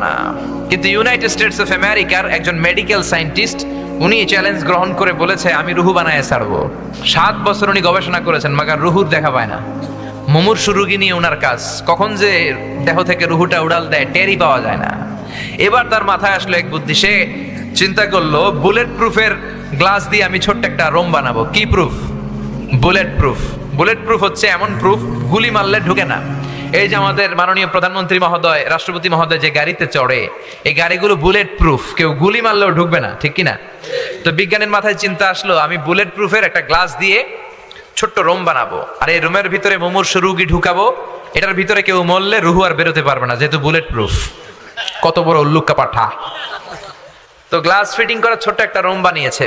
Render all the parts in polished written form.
না। কিন্তু United states of আমেরিকার একজন মেডিকেল সায়েন্টিস্ট উনি চ্যালেঞ্জ গ্রহণ করে বলেছে আমি রুহু বানায় ছাড়বো। 7 বছর উনি গবেষণা করেছেন, মাগার রুহুর দেখা পায় না। মুমূর্ষু রোগী নিয়ে ওনার কাজ, কখন যে দেহ থেকে রুহুটা উড়াল দেয় টেরই পাওয়া যায় না। এবার তার মাথায় আসলো এক বুদ্ধি, সে চিন্তা করলো বুলেট প্রুফের গ্লাস দিয়ে আমি ছোট্ট একটা রোম বানাবো। কি proof? Bullet proof. Bullet proof হচ্ছে এমন প্রুফ গুলি মারলে ঢুকে না। এই যে আমাদের মাননীয় প্রধানমন্ত্রী মহোদয়, রাষ্ট্রপতি মহোদয় যে গাড়িতে চড়ে, এই গাড়িগুলো বুলেট প্রুফ, কেউ গুলি মারলেও ঢুকবে না, ঠিক কিনা? তো বিজ্ঞানীর মাথায় চিন্তা আসলো আমি বুলেট প্রুফের একটা গ্লাস দিয়ে ছোট্ট রোম বানাবো, আর এই রুমের ভিতরে মুমূর্ষু রোগী ঢুকাবো। এটার ভিতরে কেউ মরলে রুহু আর বেরোতে পারবে না, যেহেতু বুলেট প্রুফ। কত বড় উল্লুক্কা পাঠা! তো গ্লাস ফিটিং করা ছোট্ট একটা রুম বানিয়েছে,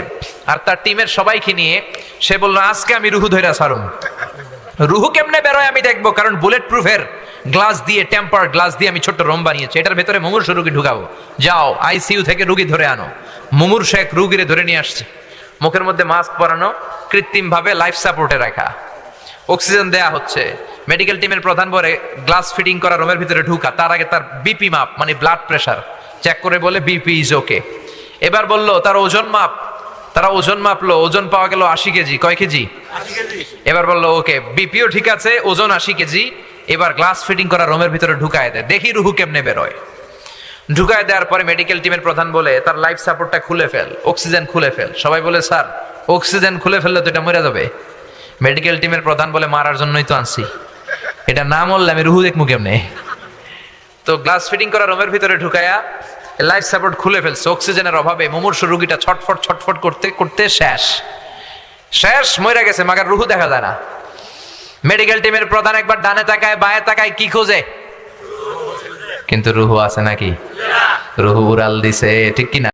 আর তার টিমের সবাইকে নিয়ে সে বললো আজকে আমি রুহু ধইরা ছাড়ুম। রুহু কেমনে বেরোয় আমি দেখবো, কারণ বুলেট প্রুফের গ্লাস দিয়ে, টেম্পার গ্লাস দিয়ে আমি ছোট্ট রুম বানিয়েছি, এটার ভেতরে মুমূর্ষু রোগী ঢুকাবো। যাও আইসিইউ থেকে রুগী ধরে আনো। মুমূর্ষু এক রুগীরে ধরে নিয়ে আসছে, মুখের মধ্যে মাস্ক পরানো, কৃত্রিম ভাবে লাইফ সাপোর্টে রাখা, অক্সিজেন দেয়া হচ্ছে। মেডিকেল টিমের প্রধান বলে গ্লাস ফিটিং করা রুমের ভিতরে ঢুকা, তার আগে তার বিপি মাপ মানে ব্লাড প্রেশার চেক করে বলে বিপি ইজ ওকে। এবার বললো তার ওজন মাপ, তারা ওজন মাপলো, ওজন পাওয়া গেল 80 কেজি। কয় কেজি? 80 কেজি। এবার বললো ওকে, বিপিও ঠিক আছে, ওজন 80 কেজি। এবার গ্লাস ফিটিং করা রুমের ভিতরে ঢুকায় দেয়, দেখি রুহু কেমনে বেরোয়। ঢুকায় দেওয়ার পরে মেডিকেল টিমের প্রধান বলে তার লাইফ সাপোর্টটা খুলে ফেল, অক্সিজেন খুলে ফেল। সবাই বলে স্যার অক্সিজেন খুলে ফেললে তো এটা মরে যাবে। মেডিকেল টিমের প্রধান বলে মারার জন্যই তো আনছি, এটা না মরলে আমি রুহু দেখবো কেমনে। তো গ্লাস ফিটিং করা রুমের ভিতরে ঢুকায়া লাইফ সাপোর্ট খুলে ফেলছে। অক্সিজেনের অভাবে মুমূর্ষু রোগীটা ছটফট ছটফট করতে করতে শেষ মরে গেছে, মাগার রুহু দেখা যায় না। মেডিকেল টিমের প্রধান একবার ডানে তাকায় বায়ে তাকায়, কি খোঁজে? কিন্তু রুহু আছে নাকি? রুহু উড়াল দিছে, ঠিক কিনা?